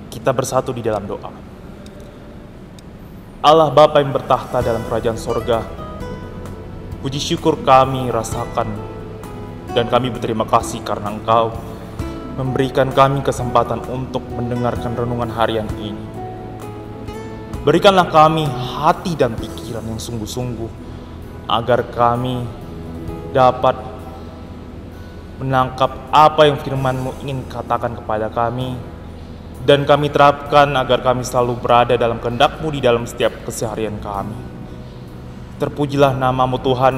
Kita bersatu di dalam doa. Allah Bapa yang bertahta dalam kerajaan sorga, puji syukur kami rasakan dan kami berterima kasih karena Engkau memberikan kami kesempatan untuk mendengarkan renungan harian ini. Berikanlah kami hati dan pikiran yang sungguh-sungguh agar kami dapat menangkap apa yang firman-Mu ingin katakan kepada kami, dan kami terapkan agar kami selalu berada dalam kehendak-Mu di dalam setiap keseharian kami. Terpujilah nama-Mu Tuhan,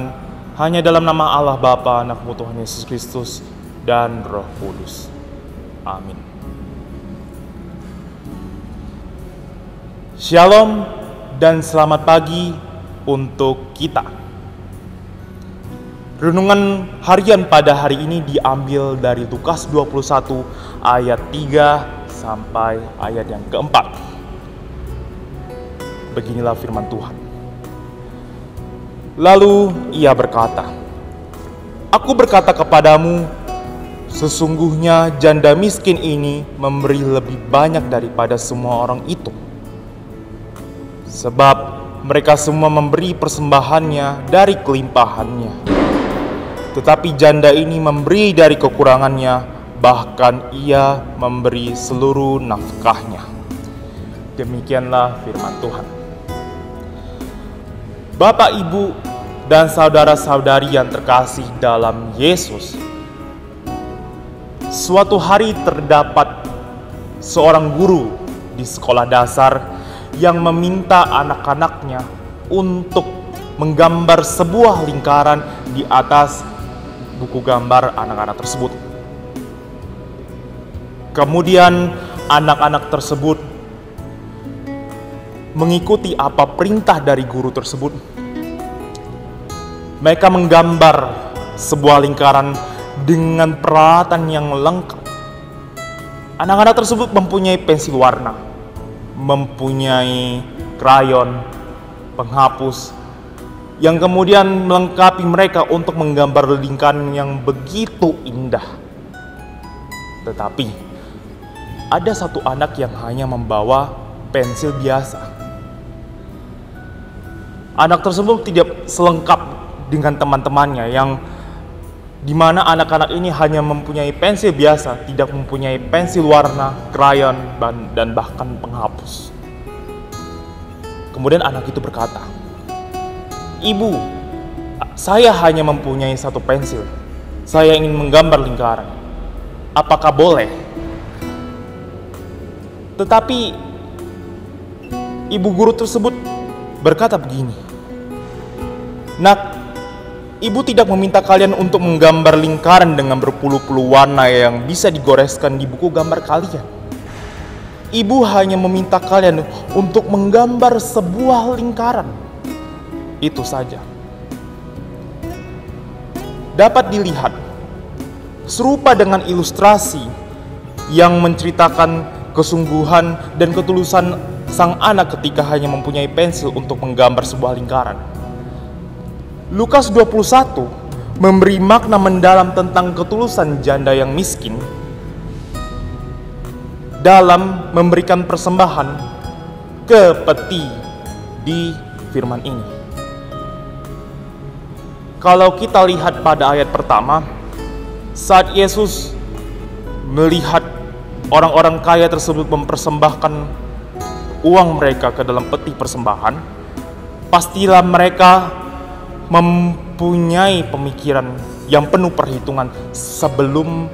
hanya dalam nama Allah Bapa, Anak-Mu Tuhan Yesus Kristus, dan Roh Kudus. Amin. Shalom dan selamat pagi untuk kita. Renungan harian pada hari ini diambil dari Lukas 21 ayat 3 sampai ayat yang keempat. Beginilah firman Tuhan. Lalu ia berkata, "Aku berkata kepadamu, sesungguhnya janda miskin ini memberi lebih banyak daripada semua orang itu. Sebab mereka semua memberi persembahannya dari kelimpahannya. Tetapi janda ini memberi dari kekurangannya, bahkan ia memberi seluruh nafkahnya." Demikianlah firman Tuhan. Bapak, Ibu, dan saudara-saudari yang terkasih dalam Yesus, suatu hari terdapat seorang guru di sekolah dasar yang meminta anak-anaknya untuk menggambar sebuah lingkaran di atas buku gambar anak-anak tersebut. Kemudian anak-anak tersebut mengikuti apa perintah dari guru tersebut. Mereka menggambar sebuah lingkaran dengan peralatan yang lengkap. Anak-anak tersebut mempunyai pensil warna, mempunyai krayon, penghapus, yang kemudian melengkapi mereka untuk menggambar lingkaran yang begitu indah. Tetapi ada satu anak yang hanya membawa pensil biasa. Anak tersebut tidak selengkap dengan teman-temannya yang dimana anak-anak ini hanya mempunyai pensil biasa, tidak mempunyai pensil warna, krayon, dan bahkan penghapus. Kemudian anak itu berkata, "Ibu, saya hanya mempunyai satu pensil. Saya ingin menggambar lingkaran. Apakah boleh?" Tetapi ibu guru tersebut berkata begini, "Nak, Ibu tidak meminta kalian untuk menggambar lingkaran dengan berpuluh-puluh warna yang bisa digoreskan di buku gambar kalian. Ibu hanya meminta kalian untuk menggambar sebuah lingkaran. Itu saja. Dapat dilihat, serupa dengan ilustrasi yang menceritakan kesungguhan dan ketulusan sang anak ketika hanya mempunyai pensil untuk menggambar sebuah lingkaran. Lukas 21 memberi makna mendalam tentang ketulusan janda yang miskin dalam memberikan persembahan ke peti di firman ini. Kalau kita lihat pada ayat pertama, saat Yesus melihat orang-orang kaya tersebut mempersembahkan uang mereka ke dalam peti persembahan, pastilah mereka mempunyai pemikiran yang penuh perhitungan sebelum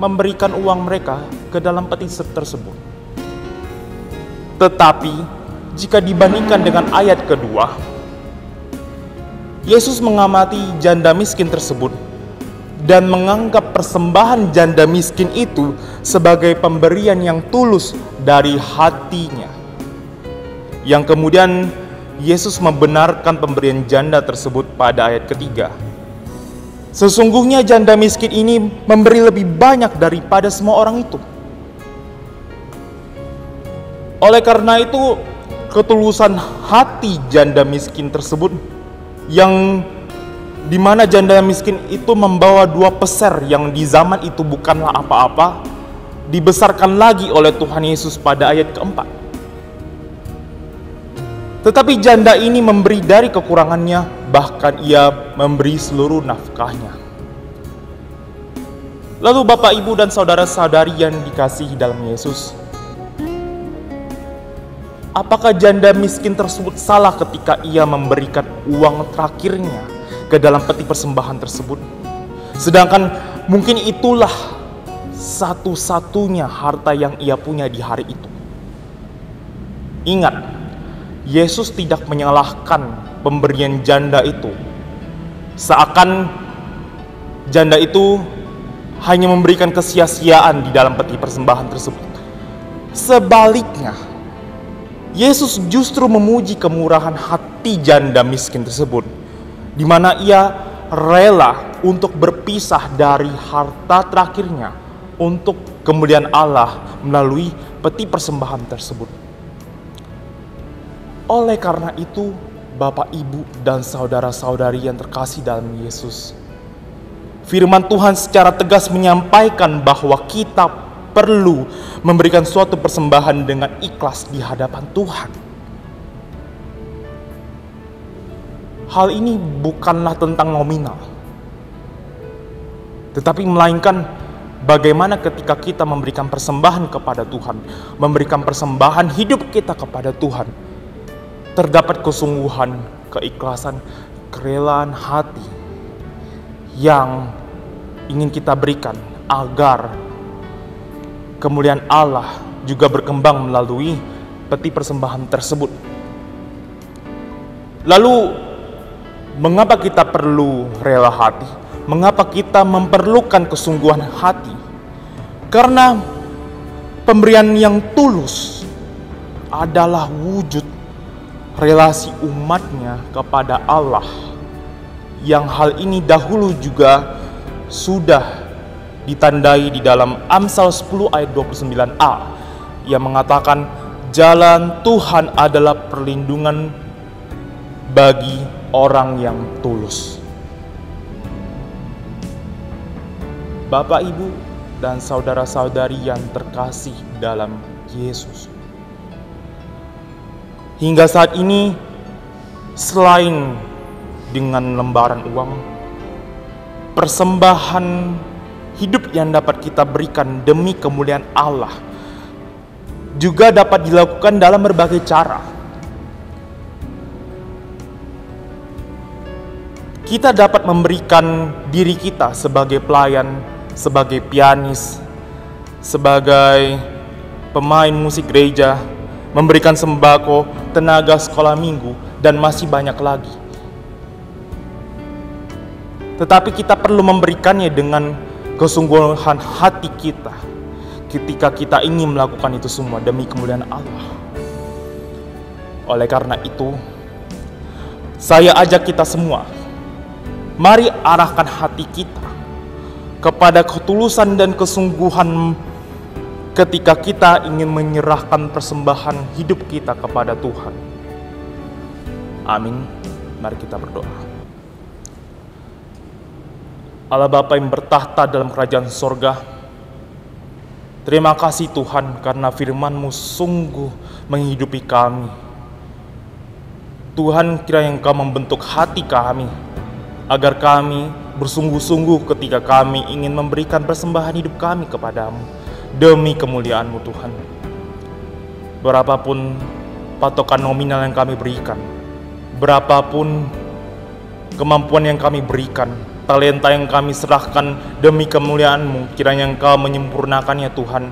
memberikan uang mereka ke dalam peti tersebut. Tetapi jika dibandingkan dengan ayat kedua, Yesus mengamati janda miskin tersebut dan menganggap persembahan janda miskin itu sebagai pemberian yang tulus dari hatinya. Yang kemudian Yesus membenarkan pemberian janda tersebut pada ayat ketiga. Sesungguhnya janda miskin ini memberi lebih banyak daripada semua orang itu. Oleh karena itu, ketulusan hati janda miskin tersebut, yang dimana janda miskin itu membawa 2 peser yang di zaman itu bukanlah apa-apa, dibesarkan lagi oleh Tuhan Yesus pada ayat keempat. Tetapi janda ini memberi dari kekurangannya, bahkan ia memberi seluruh nafkahnya. Lalu Bapak, Ibu, dan saudara-saudari yang dikasihi dalam Yesus, apakah janda miskin tersebut salah ketika ia memberikan uang terakhirnya ke dalam peti persembahan tersebut? Sedangkan mungkin itulah satu-satunya harta yang ia punya di hari itu. Ingat, Yesus tidak menyalahkan pemberian janda itu, seakan janda itu hanya memberikan kesia-siaan di dalam peti persembahan tersebut. Sebaliknya, Yesus justru memuji kemurahan hati janda miskin tersebut, di mana ia rela untuk berpisah dari harta terakhirnya untuk kemuliaan Allah melalui peti persembahan tersebut. Oleh karena itu, Bapak, Ibu, dan saudara-saudari yang terkasih dalam Yesus, firman Tuhan secara tegas menyampaikan bahwa kita perlu memberikan suatu persembahan dengan ikhlas di hadapan Tuhan. Hal ini bukanlah tentang nominal, tetapi melainkan bagaimana ketika kita memberikan persembahan kepada Tuhan, memberikan persembahan hidup kita kepada Tuhan, terdapat kesungguhan, keikhlasan, kerelaan hati yang ingin kita berikan agar kemuliaan Allah juga berkembang melalui peti persembahan tersebut. Lalu, mengapa kita perlu rela hati? Mengapa kita memerlukan kesungguhan hati? Karena pemberian yang tulus adalah wujud relasi umatnya kepada Allah, yang hal ini dahulu juga sudah ditandai di dalam Amsal 10 ayat 29a yang mengatakan jalan Tuhan adalah perlindungan bagi orang yang tulus. Bapak, Ibu, dan saudara-saudari yang terkasih dalam Yesus, hingga saat ini, selain dengan lembaran uang, persembahan hidup yang dapat kita berikan demi kemuliaan Allah juga dapat dilakukan dalam berbagai cara. Kita dapat memberikan diri kita sebagai pelayan, sebagai pianis, sebagai pemain musik gereja, memberikan sembako, tenaga sekolah minggu, dan masih banyak lagi. tetapi kita perlu memberikannya dengan kesungguhan hati kita ketika kita ingin melakukan itu semua demi kemuliaan Allah. Oleh karena itu, saya ajak kita semua, mari arahkan hati kita kepada ketulusan dan kesungguhan ketika kita ingin menyerahkan persembahan hidup kita kepada Tuhan. Amin. Mari kita berdoa. Allah Bapa yang bertahta dalam kerajaan sorga, terima kasih Tuhan karena firman-Mu sungguh menghidupi kami. Tuhan, kiranya Engkau membentuk hati kami agar kami bersungguh-sungguh ketika kami ingin memberikan persembahan hidup kami kepadamu demi kemuliaan-Mu Tuhan. Berapapun patokan nominal yang kami berikan, berapapun kemampuan yang kami berikan, talenta yang kami serahkan demi kemuliaan-Mu, kiranya Engkau menyempurnakannya Tuhan,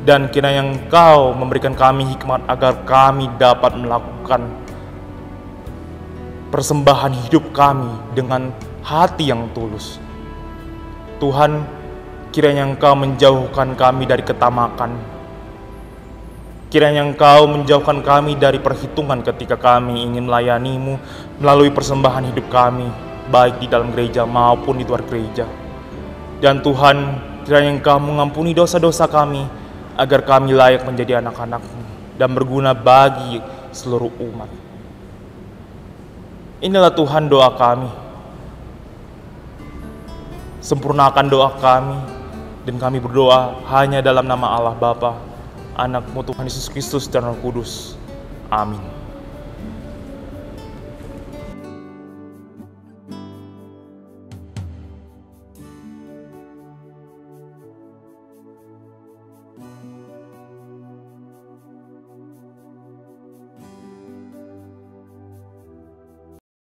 dan kiranya Engkau memberikan kami hikmat agar kami dapat melakukan persembahan hidup kami dengan hati yang tulus. Tuhan, kiranya Engkau menjauhkan kami dari ketamakan. Kiranya Engkau menjauhkan kami dari perhitungan ketika kami ingin melayani-Mu melalui persembahan hidup kami, baik di dalam gereja maupun di luar gereja. Dan Tuhan, kiranya Engkau mengampuni dosa-dosa kami agar kami layak menjadi anak-anak-Mu dan berguna bagi seluruh umat. Inilah Tuhan doa kami. Sempurnakan doa kami, dan kami berdoa hanya dalam nama Allah Bapa, Anak-Mu Tuhan Yesus Kristus dan Roh Kudus. Amin.